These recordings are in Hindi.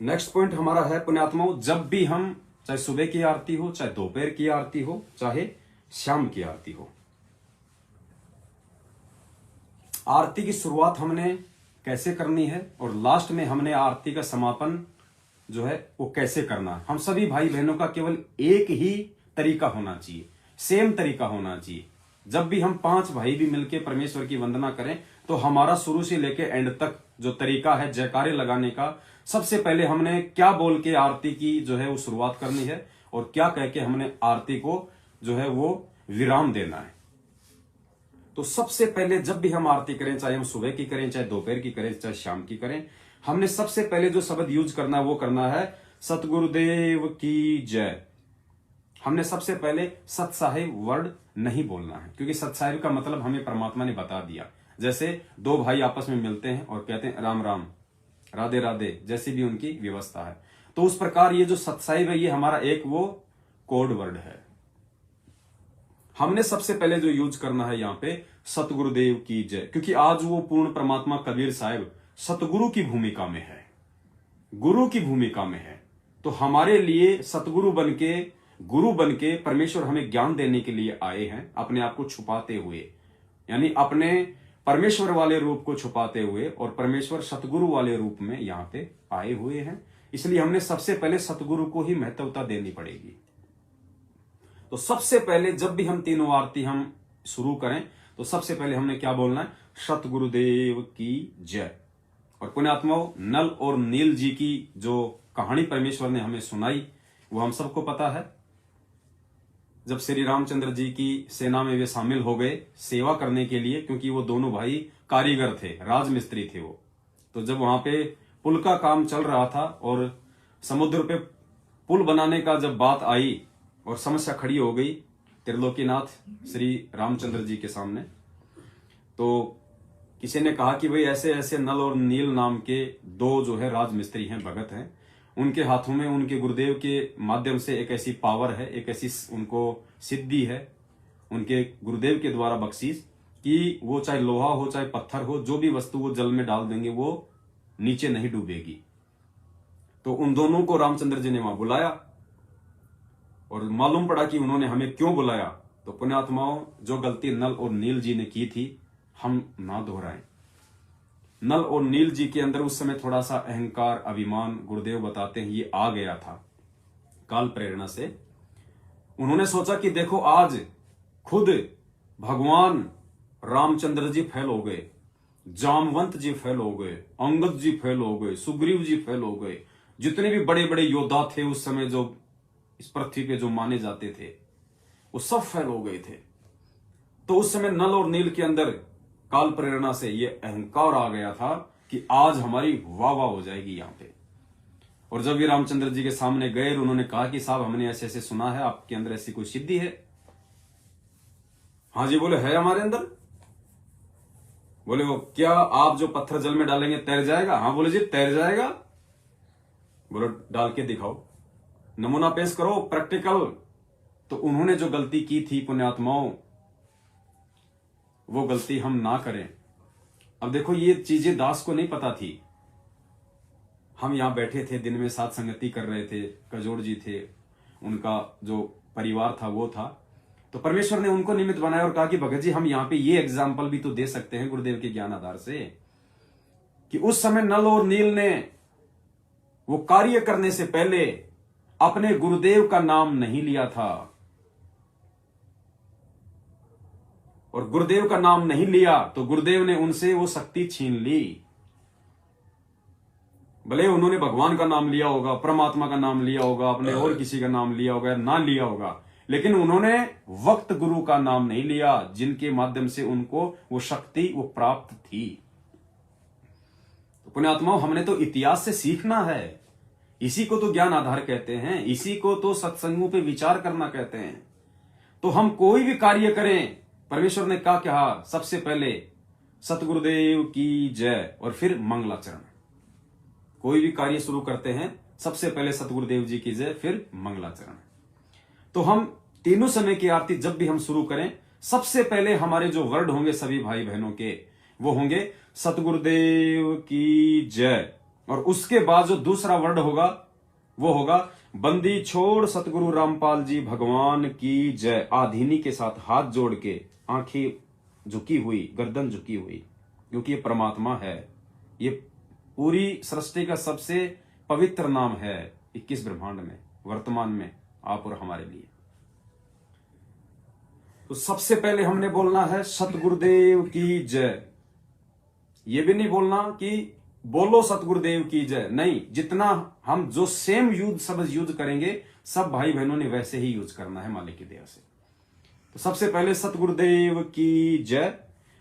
नेक्स्ट पॉइंट हमारा है पुण्यात्माओं, जब भी हम, चाहे सुबह की आरती हो, चाहे दोपहर की आरती हो, चाहे शाम की आरती हो, आरती की शुरुआत हमने कैसे करनी है और लास्ट में हमने आरती का समापन जो है वो कैसे करना है। हम सभी भाई बहनों का केवल एक ही तरीका होना चाहिए, सेम तरीका होना चाहिए। जब भी हम 5 भाई भी मिलकर परमेश्वर की वंदना करें तो हमारा शुरू से लेकर एंड तक जो तरीका है जयकारे लगाने का, सबसे पहले हमने क्या बोल के आरती की जो है वो शुरुआत करनी है और क्या कह के हमने आरती को जो है वो विराम देना है। तो सबसे पहले जब भी हम आरती करें, चाहे हम सुबह की करें, चाहे दोपहर की करें, चाहे शाम की करें, हमने सबसे पहले जो शब्द यूज करना है वो करना है सतगुरुदेव की जय। हमने सबसे पहले सत साहिब वर्ड नहीं बोलना है, क्योंकि सत साहिब का मतलब हमें परमात्मा ने बता दिया। जैसे 2 भाई आपस में मिलते हैं और कहते हैं राम राम, राधे राधे, जैसी भी उनकी व्यवस्था है, तो उस प्रकार ये जो सत साहिब है ये हमारा एक वो कोड वर्ड है। हमने सबसे पहले जो यूज करना है यहां पे सतगुरुदेव की जय, क्योंकि आज वो पूर्ण परमात्मा कबीर साहिब सतगुरु की भूमिका में है, गुरु की भूमिका में है। तो हमारे लिए सतगुरु बनके, गुरु बनके परमेश्वर हमें ज्ञान देने के लिए आए हैं, अपने आप को छुपाते हुए, यानी अपने परमेश्वर वाले रूप को छुपाते हुए, और परमेश्वर सतगुरु वाले रूप में यहां पे आए हुए हैं। इसलिए हमने सबसे पहले सतगुरु को ही महत्वता देनी पड़ेगी। तो सबसे पहले जब भी हम तीनों आरती हम शुरू करें तो सबसे पहले हमने क्या बोलना है, सतगुरुदेव की जय। और पुण्यात्माओं, नल और नील जी की जो कहानी परमेश्वर ने हमें सुनाई वो हम सबको पता है। जब श्री रामचंद्र जी की सेना में वे शामिल हो गए सेवा करने के लिए, क्योंकि वो दोनों भाई कारीगर थे, राजमिस्त्री थे वो, तो जब वहां पे पुल का काम चल रहा था और समुद्र पे पुल बनाने का जब बात आई और समस्या खड़ी हो गई त्रिलोकीनाथ श्री रामचंद्र जी के सामने, तो किसी ने कहा कि भाई ऐसे ऐसे नल और नील नाम के 2 जो है राजमिस्त्री हैं, भगत हैं, उनके हाथों में उनके गुरुदेव के माध्यम से एक ऐसी पावर है, एक ऐसी उनको सिद्धि है उनके गुरुदेव के द्वारा बख्शीश, कि वो चाहे लोहा हो चाहे पत्थर हो, जो भी वस्तु वो जल में डाल देंगे वो नीचे नहीं डूबेगी। तो उन दोनों को रामचंद्र जी ने वहां बुलाया और मालूम पड़ा कि उन्होंने हमें क्यों बुलाया। तो पुण्यात्माओं, जो गलती नल और नील जी ने की थी हम ना दोहराएं। नल और नील जी के अंदर उस समय थोड़ा सा अहंकार, अभिमान, गुरुदेव बताते हैं ये आ गया था काल प्रेरणा से। उन्होंने सोचा कि देखो आज खुद भगवान रामचंद्र जी फेल हो गए, जामवंत जी फेल हो गए, अंगद जी फेल हो गए, सुग्रीव जी फेल हो गए, जितने भी बड़े बड़े योद्धा थे उस समय जो इस पृथ्वी पे जो माने जाते थे वो सब फेल हो गए थे। तो उस समय नल और नील के अंदर काल प्रेरणा से ये अहंकार आ गया था कि आज हमारी वाह वाह हो जाएगी यहां पे। और जब ये रामचंद्र जी के सामने गए उन्होंने कहा कि साहब हमने ऐसे ऐसे सुना है आपके अंदर ऐसी कोई सिद्धि है। हाँ जी, बोले है हमारे अंदर। बोले वो क्या आप जो पत्थर जल में डालेंगे तैर जाएगा? हाँ बोले जी तैर जाएगा। बोलो डाल के दिखाओ, नमूना पेश करो, प्रैक्टिकल। तो उन्होंने जो गलती की थी पुण्यात्माओं, वो गलती हम ना करें। अब देखो ये चीजें दास को नहीं पता थी। हम यहां बैठे थे, दिन में साथ संगति कर रहे थे, कजोड़ जी थे, उनका जो परिवार था वो था, तो परमेश्वर ने उनको निमित्त बनाया और कहा कि भगत जी हम यहां पे ये एग्जाम्पल भी तो दे सकते हैं गुरुदेव के ज्ञान आधार से, कि उस समय नल और नील ने वो कार्य करने से पहले अपने गुरुदेव का नाम नहीं लिया था, और गुरुदेव का नाम नहीं लिया तो गुरुदेव ने उनसे वो शक्ति छीन ली। भले उन्होंने भगवान का नाम लिया होगा, परमात्मा का नाम लिया होगा, अपने और किसी का नाम लिया होगा, ना लिया होगा, लेकिन उन्होंने वक्त गुरु का नाम नहीं लिया जिनके माध्यम से उनको वो शक्ति वो प्राप्त थी। तो पुण्यात्माओं, हमने तो इतिहास से सीखना है। इसी को तो ज्ञान आधार कहते हैं, इसी को तो सत्संगों पे विचार करना कहते हैं। तो हम कोई भी कार्य करें, परमेश्वर ने क्या कहा, सबसे पहले सतगुरुदेव की जय और फिर मंगलाचरण। कोई भी कार्य शुरू करते हैं सबसे पहले सतगुरुदेव जी की जय फिर मंगलाचरण। तो हम तीनों समय की आरती जब भी हम शुरू करें, सबसे पहले हमारे जो वर्ड होंगे सभी भाई बहनों के, वो होंगे सतगुरुदेव की जय। और उसके बाद जो दूसरा वर्ड होगा वो होगा बंदी छोड़ सतगुरु रामपाल जी भगवान की जय। आधीनी के साथ हाथ जोड़ के, आंखें झुकी हुई, गर्दन झुकी हुई, क्योंकि ये परमात्मा है। ये पूरी सृष्टि का सबसे पवित्र नाम है 21 ब्रह्मांड में, वर्तमान में आप और हमारे लिए। तो सबसे पहले हमने बोलना है सतगुरुदेव की जय। ये भी नहीं बोलना कि बोलो सतगुरुदेव की जय, नहीं, जितना हम जो सेम यूज शब्द यूज करेंगे सब भाई बहनों ने वैसे ही यूज करना है मालिक की दया से। तो सबसे पहले सतगुरुदेव की जय।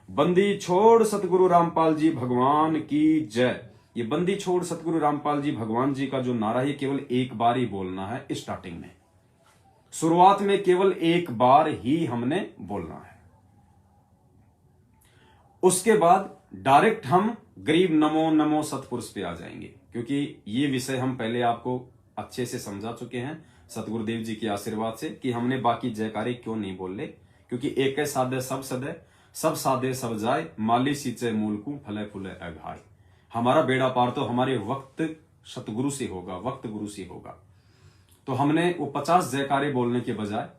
बंदी छोड़ सतगुरु रामपाल जी भगवान की जय। ये बंदी छोड़ सतगुरु रामपाल जी भगवान जी का जो नारा है केवल एक बार ही बोलना है, स्टार्टिंग में, शुरुआत में केवल एक बार ही हमने बोलना है। उसके बाद डायरेक्ट हम गरीब नमो नमो सतपुरुष पे आ जाएंगे, क्योंकि ये विषय हम पहले आपको अच्छे से समझा चुके हैं सतगुरुदेव जी के आशीर्वाद से कि हमने बाकी जयकारे क्यों नहीं बोले, क्योंकि एक साधे सब सदे, सब साधे सब जाए, माली सींचे मूल को फले फूले अघाय। हमारा बेड़ा पार तो हमारे वक्त सतगुरु से होगा, वक्त गुरु से होगा। तो हमने वो 50 जयकारे बोलने के बजाय,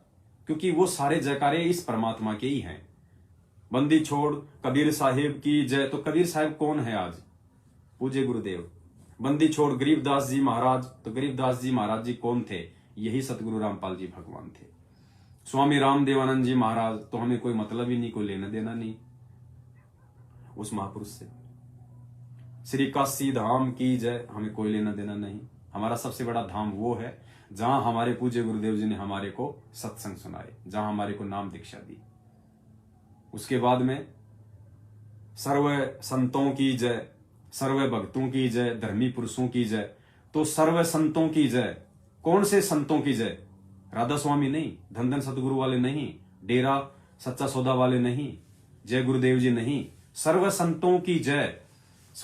क्योंकि वो सारे जयकारे इस परमात्मा के ही हैं। बंदी छोड़ कबीर साहिब की जय। तो कबीर साहिब कौन है आज? पूज्य गुरुदेव। बंदी छोड़ गरीबदास जी महाराज। तो गरीबदास जी महाराज जी कौन थे? यही सतगुरु रामपाल जी भगवान थे। स्वामी रामदेवानंद जी महाराज, तो हमें कोई मतलब ही नहीं, कोई लेना देना नहीं उस महापुरुष से। श्री काशी धाम की जय, हमें कोई लेना देना नहीं। हमारा सबसे बड़ा धाम वो है जहां हमारे पूज्य गुरुदेव जी ने हमारे को सत्संग सुनाए, जहां हमारे को नाम दीक्षा दी। उसके बाद में सर्व संतों की जय, सर्व भक्तों की जय, धर्मी पुरुषों की जय। तो सर्व संतों की जय, कौन से संतों की जय? राधा स्वामी नहीं, धन धन सतगुरु वाले नहीं, डेरा सच्चा सौदा वाले नहीं, जय गुरुदेव जी नहीं, सर्व संतों की जय।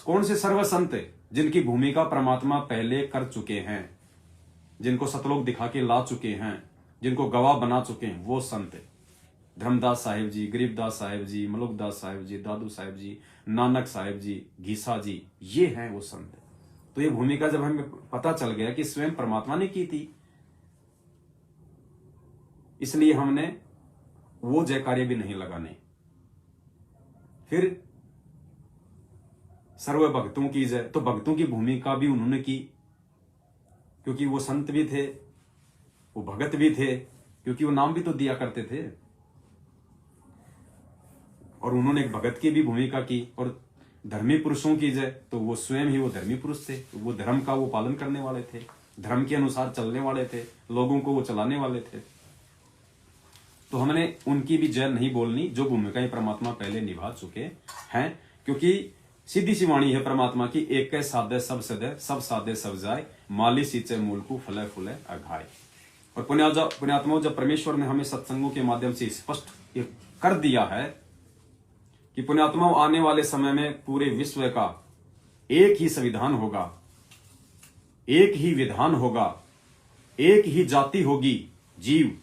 कौन से सर्व संत? जिनकी भूमिका परमात्मा पहले कर चुके हैं, जिनको सतलोक दिखा के ला चुके हैं, जिनको गवाह बना चुके हैं, वो संत। धर्मदास साहिब जी, गरीबदास साहिब जी, मलुकदास साहिब जी, दादू साहिब जी, नानक साहिब जी, घीसा जी, ये हैं वो संत। तो ये भूमिका जब हमें पता चल गया कि स्वयं परमात्मा ने की थी, इसलिए हमने वो जयकारे भी नहीं लगाने। फिर सर्व भक्तों की जय। तो भक्तों की भूमिका भी उन्होंने की, क्योंकि वो संत भी थे, वो भगत भी थे, क्योंकि वो नाम भी तो दिया करते थे। और उन्होंने एक भगत की भी भूमिका की। और धर्मी पुरुषों की जय, तो वो स्वयं ही वो धर्मी पुरुष थे, वो धर्म का वो पालन करने वाले थे, धर्म के अनुसार चलने वाले थे, लोगों को वो चलाने वाले थे। तो हमने उनकी भी जय नहीं बोलनी, जो भूमिकाएं परमात्मा पहले निभा चुके हैं। क्योंकि सीधी सी वाणी है परमात्मा की, एक साधे सब सदे, सब साधे सब जाए, माली सींचे मूल को फले फूले अघाय। और पुण्यात्माओं, जब परमेश्वर ने हमें सत्संगों के माध्यम से स्पष्ट कर दिया है कि पुण्यात्माओं आने वाले समय में पूरे विश्व का एक ही संविधान होगा, एक ही विधान होगा, एक ही जाति होगी जीव,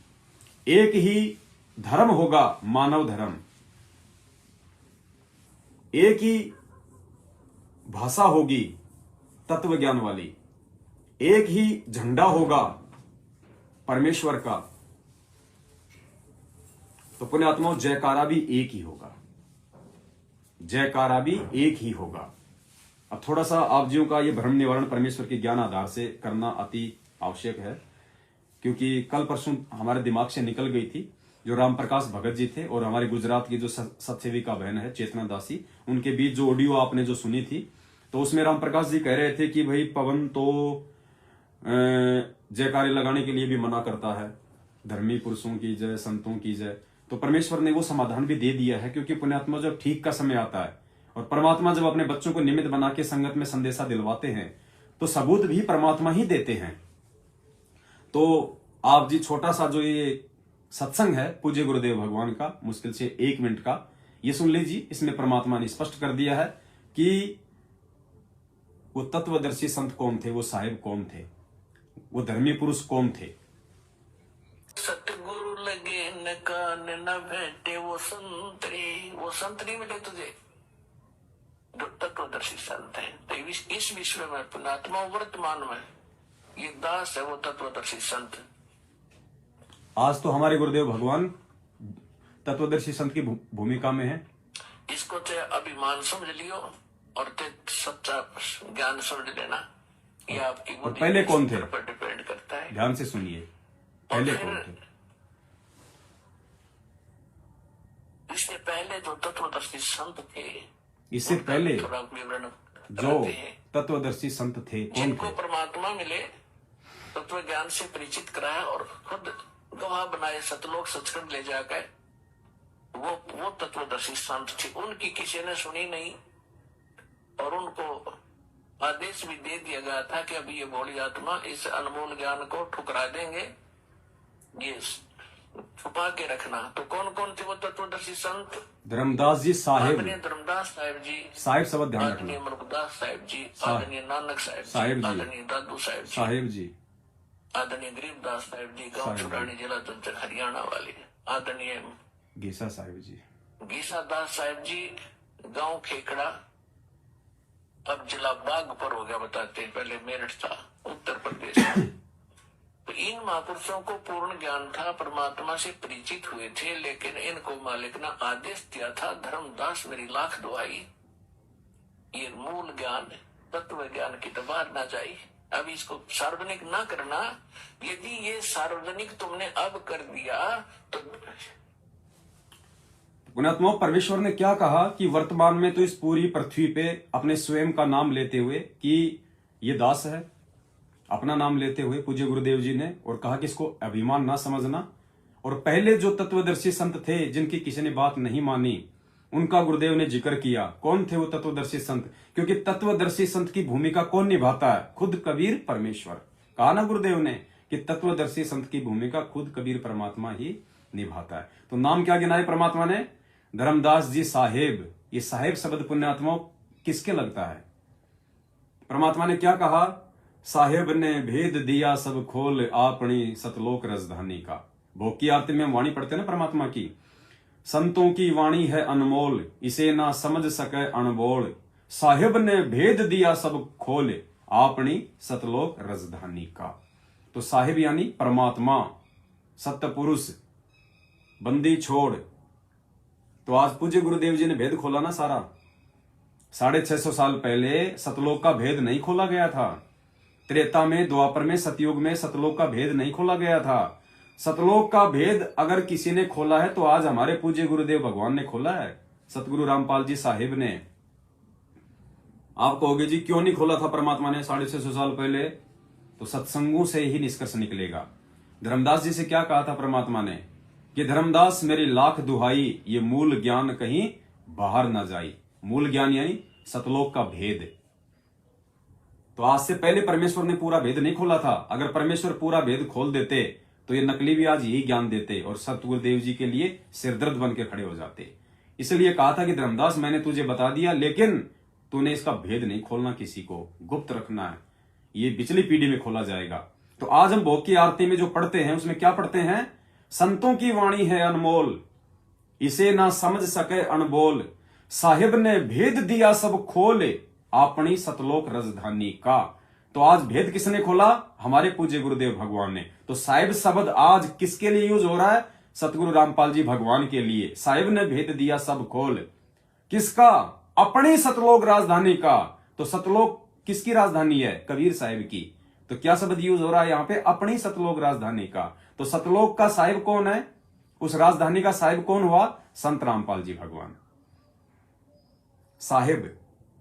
एक ही धर्म होगा मानव धर्म, एक ही भाषा होगी तत्व ज्ञान वाली, एक ही झंडा होगा परमेश्वर का। तो पुण्यात्माओं, जयकारा भी एक ही होगा, जयकारा भी एक ही होगा। अब थोड़ा सा आप जियों का ये भ्रम निवारण परमेश्वर के ज्ञान आधार से करना अति आवश्यक है, क्योंकि कल परसों हमारे दिमाग से निकल गई थी। जो राम प्रकाश भगत जी थे और हमारे गुजरात की जो सतसेविका बहन है चेतना दासी, उनके बीच जो ऑडियो आपने जो सुनी थी, तो उसमें राम प्रकाश जी कह रहे थे कि भाई पवन तो जयकारे लगाने के लिए भी मना करता है, धर्मी पुरुषों की जय, संतों की जय। तो परमेश्वर ने वो समाधान भी दे दिया है, क्योंकि पुण्यात्मा जब ठीक का समय आता है और परमात्मा जब अपने बच्चों को निमित्त बना के संगत में संदेशा दिलवाते हैं, तो सबूत भी परमात्मा ही देते हैं। तो आप जी छोटा सा जो ये सत्संग है पूज्य गुरुदेव भगवान का, मुश्किल से 1 मिनट का, ये सुन लीजिए। इसमें परमात्मा ने स्पष्ट कर दिया है कि वो तत्वदर्शी संत कौन थे, वो साहिब कौन थे, वो धर्मी पुरुष कौन थे। सतगुरु लगे न कान न भेंटे वो संतरी, वो संत नहीं मिले तुझे। जो तत्वदर्शी संत है। तो इस विश्व में पुण्यात्मा वर्तमान में ये दास है वो तत्वदर्शी संत। आज तो हमारे गुरुदेव भगवान तत्वदर्शी संत की भूमिका में है। इसको तो अभिमान समझ लियो और ते सच्चा ज्ञान समझ लेना। ये आपकी और पहले कौन थे पर डिपेंड करता है। ध्यान से सुनिए, पहले कौन थे? इससे पहले जो तत्वदर्शी संत थे, इससे पहले थोड़ा विवरण जो तत्वदर्शी संत थे कौन जिनको थे? परमात्मा मिले, तत्व ज्ञान से परिचित कराया और खुद गवाह बनाए, सतलोक सचखंड ले जाकर वो तत्वदर्शी संत थे। उनकी किसी ने सुनी नहीं और उनको आदेश भी दे दिया गया था कि अभी ये भोली आत्मा इस अनमोल ज्ञान को ठुकरा देंगे, ये छुपा के रखना। तो कौन कौन थे वो तत्वदर्शी संत? धर्मदास जी साहेब, आदरणीय धर्मदास साहिब जी, साहिब शब्द ध्यान आदरणीय रखना, मलकदास साहिब जी, आदरणीय नानक साहिब जी, आदरणीय दादू साहिब जी, साहेब जी, आदरणीय गरीबदास साहिब जी, गांव छुड़ानी, जिला चंचल, हरियाणा वाले, आदरणीय गीसा साहिब जी, गीसा दास साहिब जी, गांव खेकड़ा, अब जिला बागपुर हो गया बताते, पहले मेरठ था, उत्तर प्रदेश। तो इन महापुरुषों को पूर्ण ज्ञान था, परमात्मा से परिचित हुए थे, लेकिन इनको मालिक ने आदेश दिया था, धर्मदास मेरी लाख दुआई, ये मूल ज्ञान तत्व ज्ञान की तो बात ना जाए, अब इसको सार्वजनिक ना करना। यदि ये सार्वजनिक तुमने अब कर दिया तो पुण्यात्मा परमेश्वर ने क्या कहा कि वर्तमान में तो इस पूरी पृथ्वी पे अपने स्वयं का नाम लेते हुए कि ये दास है, अपना नाम लेते हुए पूज्य गुरुदेव जी ने, और कहा कि इसको अभिमान ना समझना। और पहले जो तत्वदर्शी संत थे जिनकी किसी ने बात नहीं मानी, उनका गुरुदेव ने जिक्र किया। कौन थे वो तत्वदर्शी संत? क्योंकि तत्वदर्शी संत की भूमिका कौन निभाता है? खुद कबीर परमेश्वर। कहा ना गुरुदेव ने कि तत्वदर्शी संत की भूमिका खुद कबीर परमात्मा ही निभाता है। तो नाम क्या गिनाए परमात्मा ने? धर्मदास जी साहेब। ये साहेब शब्द पुण्यात्मा किसके लगता है? परमात्मा ने क्या कहा? साहेब ने भेद दिया सब खोल, आपनी सतलोक राजधानी का। भोग की आरती में हम वाणी पढ़ते हैं ना परमात्मा की, संतों की वाणी है अनमोल, इसे ना समझ सके अनबोल, साहेब ने भेद दिया सब खोल, आपनी सतलोक राजधानी का। तो साहिब यानी परमात्मा, सत्य पुरुष, बंदी छोड़। तो आज पूज्य गुरुदेव जी ने भेद खोला ना सारा। 650 साल पहले सतलोक का भेद नहीं खोला गया था। त्रेता में, द्वापर में, सतयुग में सतलोक का भेद नहीं खोला गया था। सतलोक का भेद अगर किसी ने खोला है तो आज हमारे पूज्य गुरुदेव भगवान ने खोला है, सतगुरु रामपाल जी साहिब ने। आप कहोगे जी क्यों नहीं खोला था परमात्मा ने 650 साल पहले? तो सत्संगों से ही निष्कर्ष निकलेगा। धर्मदास जी से क्या कहा था परमात्मा ने कि धर्मदास मेरी लाख दुहाई, ये मूल ज्ञान कहीं बाहर ना जाई। मूल ज्ञान यानी सतलोक का भेद। तो आज से पहले परमेश्वर ने पूरा भेद नहीं खोला था। अगर परमेश्वर पूरा भेद खोल देते तो ये नकली भी आज यही ज्ञान देते और सतगुरुदेव जी के लिए सिरदर्द बन के खड़े हो जाते। इसलिए कहा था कि धर्मदास मैंने तुझे बता दिया, लेकिन तूने इसका भेद नहीं खोलना, किसी को गुप्त रखना है, ये पिछली पीढ़ी में खोला जाएगा। तो आज हम भोग की आरती में जो पढ़ते हैं उसमें क्या पढ़ते हैं? संतों की वाणी है अनमोल, इसे ना समझ सके अनबोल, साहिब ने भेद दिया सब खोल, अपनी सतलोक राजधानी का। तो आज भेद किसने खोला? हमारे पूज्य गुरुदेव भगवान ने। तो साहिब शब्द आज किसके लिए यूज हो रहा है? सतगुरु रामपाल जी भगवान के लिए। साहिब ने भेद दिया सब खोल, किसका? अपनी सतलोक राजधानी का। तो सतलोक किसकी राजधानी है? कबीर साहिब की। तो क्या शब्द यूज हो रहा है यहां पे? अपनी सतलोक राजधानी का। तो सतलोक का साहिब कौन है? उस राजधानी का साहिब कौन हुआ? संत रामपाल जी भगवान साहिब।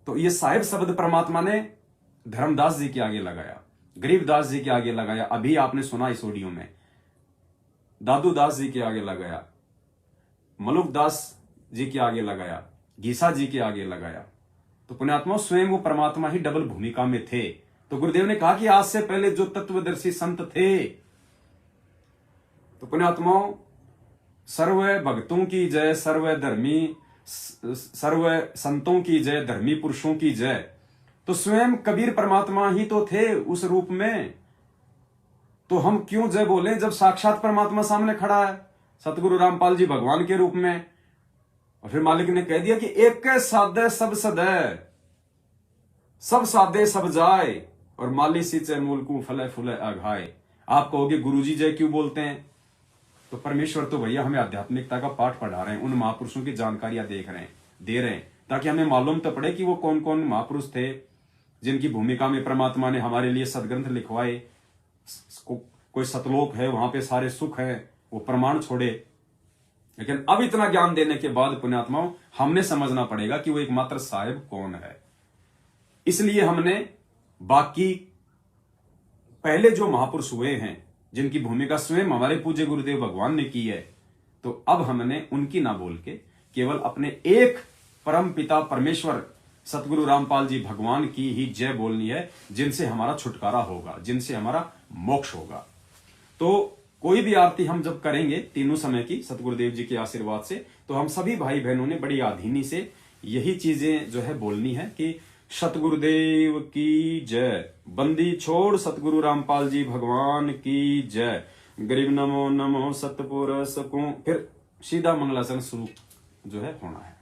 तो ये साहिब शब्द परमात्मा ने धर्मदास जी के आगे लगाया, गरीबदास जी के आगे लगाया, अभी आपने सुना इस ऑडियो में, दादू दास जी के आगे लगाया, मलुकदास जी के आगे लगाया, गीसा जी के आगे लगाया। तो पुण्यात्मा स्वयं वो परमात्मा ही डबल भूमिका में थे। तो गुरुदेव ने कहा कि आज से पहले जो तत्वदर्शी संत थे, तो पुण्यात्मा सर्व भक्तों की जय, सर्व धर्मी, सर्व संतों की जय, धर्मी पुरुषों की जय। तो स्वयं कबीर परमात्मा ही तो थे उस रूप में। तो हम क्यों जय बोले जब साक्षात परमात्मा सामने खड़ा है, सतगुरु रामपाल जी भगवान के रूप में। और फिर मालिक ने कह दिया कि एक सादे सब सदै, सब सादे सब जाए, और माली सींचे मूलकू फले फूले आघाए। आप कहोगे गुरुजी जय क्यों बोलते हैं? तो परमेश्वर तो भैया हमें आध्यात्मिकता का पाठ पढ़ा रहे हैं, उन महापुरुषों की जानकारियां दे रहे हैं, ताकि हमें मालूम तो पड़े कि वो कौन कौन महापुरुष थे जिनकी भूमिका में परमात्मा ने हमारे लिए सदग्रंथ लिखवाए। कोई सतलोक है, वहां पे सारे सुख है, वो प्रमाण छोड़े। लेकिन अब इतना ज्ञान देने के बाद पुण्यात्माओं, हमने समझना पड़ेगा कि वो एकमात्र साहिब कौन है। इसलिए हमने बाकी पहले जो महापुरुष हुए हैं, जिनकी भूमिका स्वयं हमारे पूज्य गुरुदेव भगवान ने की है, तो अब हमने उनकी ना बोल के केवल अपने एक परम पिता परमेश्वर सतगुरु रामपाल जी भगवान की ही जय बोलनी है, जिनसे हमारा छुटकारा होगा, जिनसे हमारा मोक्ष होगा। तो कोई भी आरती हम जब करेंगे तीनों समय की सतगुरुदेव जी के आशीर्वाद से, तो हम सभी भाई बहनों ने बड़ी आधीनी से यही चीजें जो है बोलनी है कि सतगुरुदेव की जय, बंदी छोड़ सतगुरु रामपाल जी भगवान की जय, गरीब नमो नमो सतपुरुष को, फिर सीधा मंगलाचरण शुरू जो है होना है।